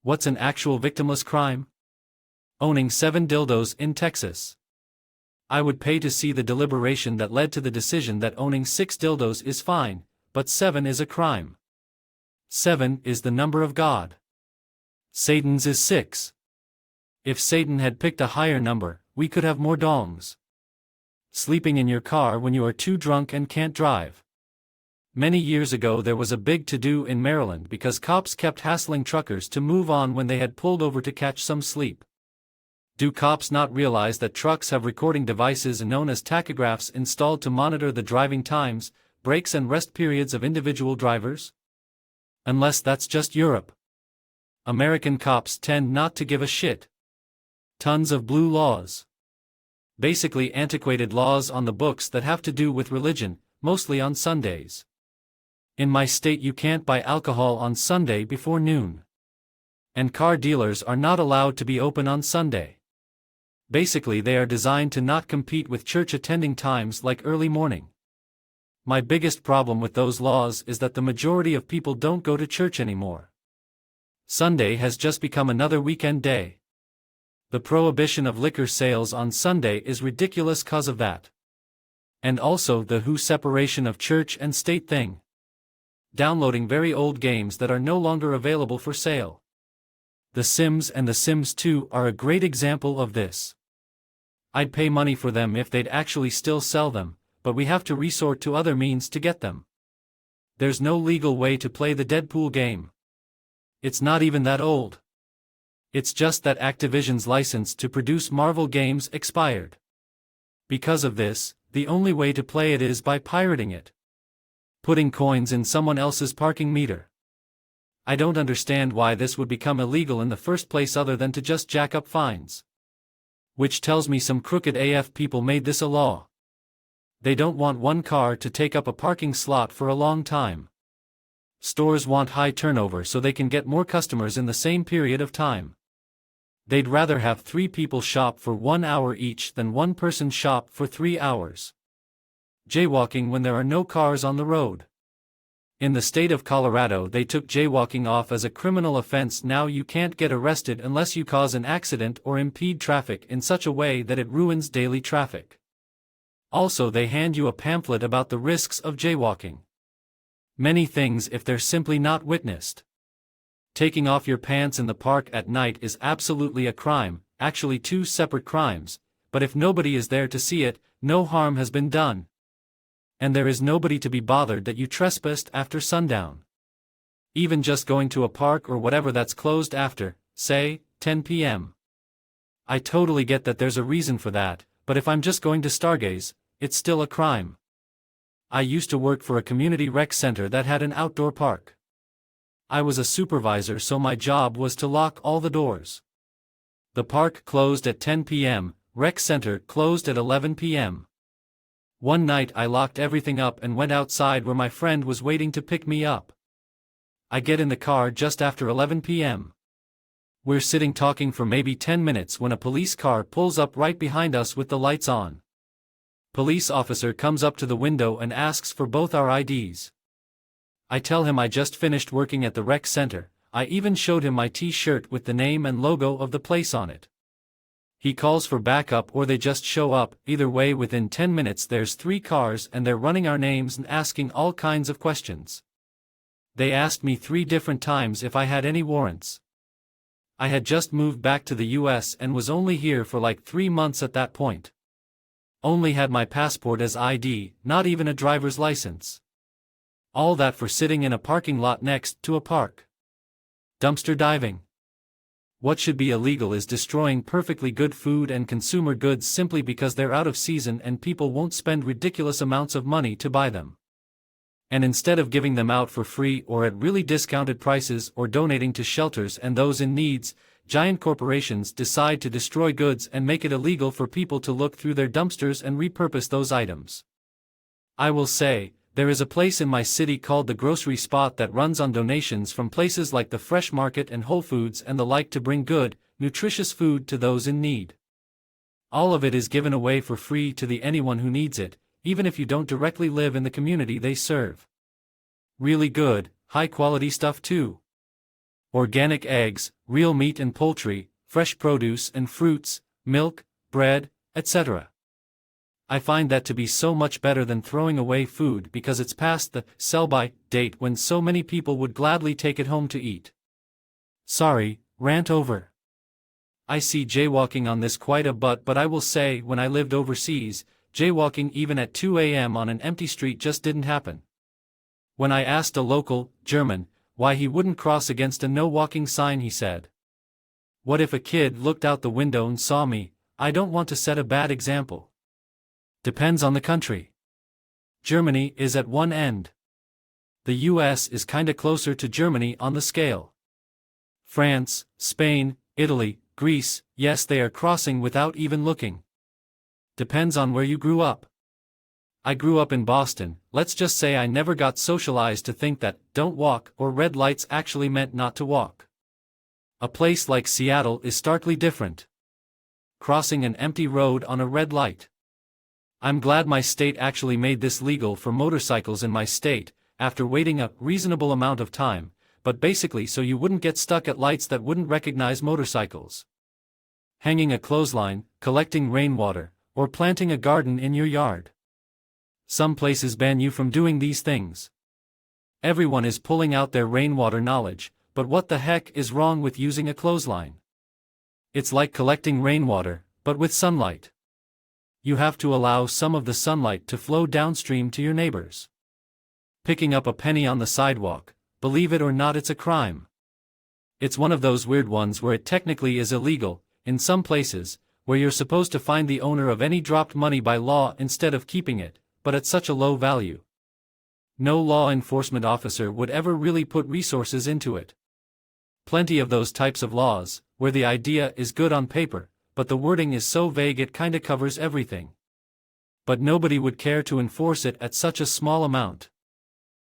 What's an actual victimless crime? Owning 7 dildos in Texas. I would pay to see the deliberation that led to the decision that owning 6 dildos is fine, but 7 is a crime. 7 is the number of God. Satan's is 6. If Satan had picked a higher number, we could have more dongs. Sleeping in your car when you are too drunk and can't drive. Many years ago there was a big to-do in Maryland because cops kept hassling truckers to move on when they had pulled over to catch some sleep. Do cops not realize that trucks have recording devices known as tachographs installed to monitor the driving times, brakes and rest periods of individual drivers? Unless that's just Europe. American cops tend not to give a shit. Tons of blue laws. Basically antiquated laws on the books that have to do with religion, mostly on Sundays. In my state you can't buy alcohol on Sunday before noon. And car dealers are not allowed to be open on Sunday. Basically they are designed to not compete with church attending times like early morning. My biggest problem with those laws is that the majority of people don't go to church anymore. Sunday has just become another weekend day. The prohibition of liquor sales on Sunday is ridiculous cause of that. And also the whole separation of church and state thing. Downloading very old games that are no longer available for sale. The Sims and The Sims 2 are a great example of this. I'd pay money for them if they'd actually still sell them, but we have to resort to other means to get them. There's no legal way to play the Deadpool game. It's not even that old. It's just that Activision's license to produce Marvel games expired. Because of this, the only way to play it is by pirating it. Putting coins in someone else's parking meter. I don't understand why this would become illegal in the first place other than to just jack up fines. Which tells me some crooked AF people made this a law. They don't want one car to take up a parking slot for a long time. Stores want high turnover so they can get more customers in the same period of time. They'd rather have 3 people shop for 1 hour each than one person shop for 3 hours. Jaywalking when there are no cars on the road. In the state of Colorado they took jaywalking off as a criminal offense. Now you can't get arrested unless you cause an accident or impede traffic in such a way that it ruins daily traffic. Also they hand you a pamphlet about the risks of jaywalking. Many things if they're simply not witnessed. Taking off your pants in the park at night is absolutely a crime, actually 2 separate crimes, but if nobody is there to see it, no harm has been done. And there is nobody to be bothered that you trespassed after sundown. Even just going to a park or whatever that's closed after, say, 10 p.m. I totally get that there's a reason for that, but if I'm just going to stargaze, it's still a crime. I used to work for a community rec center that had an outdoor park. I was a supervisor so my job was to lock all the doors. The park closed at 10 p.m., rec center closed at 11 p.m. One night I locked everything up and went outside where my friend was waiting to pick me up. I get in the car just after 11 p.m. We're sitting talking for maybe 10 minutes when a police car pulls up right behind us with the lights on. Police officer comes up to the window and asks for both our IDs. I tell him I just finished working at the rec center. I even showed him my t-shirt with the name and logo of the place on it. He calls for backup or they just show up. Either way within 10 minutes there's 3 cars and they're running our names and asking all kinds of questions. They asked me 3 different times if I had any warrants. I had just moved back to the US and was only here for like 3 months at that point. Only had my passport as ID, not even a driver's license. All that for sitting in a parking lot next to a park. Dumpster diving. What should be illegal is destroying perfectly good food and consumer goods simply because they're out of season and people won't spend ridiculous amounts of money to buy them. And instead of giving them out for free or at really discounted prices or donating to shelters and those in needs, giant corporations decide to destroy goods and make it illegal for people to look through their dumpsters and repurpose those items. I will say, there is a place in my city called the Grocery Spot that runs on donations from places like the Fresh Market and Whole Foods and the like to bring good, nutritious food to those in need. All of it is given away for free to anyone who needs it, even if you don't directly live in the community they serve. Really good, high-quality stuff too. Organic eggs, real meat and poultry, fresh produce and fruits, milk, bread, etc. I find that to be so much better than throwing away food because it's past the sell-by date when so many people would gladly take it home to eat. Sorry, rant over. I see jaywalking on this quite a but I will say when I lived overseas, jaywalking even at 2 a.m. on an empty street just didn't happen. When I asked a local, German, why he wouldn't cross against a no-walking sign, he said, "What if a kid looked out the window and saw me? I don't want to set a bad example." Depends on the country. Germany is at one end. The US is kinda closer to Germany on the scale. France, Spain, Italy, Greece, yes, they are crossing without even looking. Depends on where you grew up. I grew up in Boston. Let's just say I never got socialized to think that don't walk or red lights actually meant not to walk. A place like Seattle is starkly different. Crossing an empty road on a red light. I'm glad my state actually made this legal for motorcycles in my state, after waiting a reasonable amount of time, but basically so you wouldn't get stuck at lights that wouldn't recognize motorcycles. Hanging a clothesline, collecting rainwater, or planting a garden in your yard. Some places ban you from doing these things. Everyone is pulling out their rainwater knowledge, but what the heck is wrong with using a clothesline? It's like collecting rainwater, but with sunlight. You have to allow some of the sunlight to flow downstream to your neighbors. Picking up a penny on the sidewalk, believe it or not, it's a crime. It's one of those weird ones where it technically is illegal, in some places, where you're supposed to find the owner of any dropped money by law instead of keeping it, but at such a low value. No law enforcement officer would ever really put resources into it. Plenty of those types of laws, where the idea is good on paper, but the wording is so vague it kinda covers everything. But nobody would care to enforce it at such a small amount.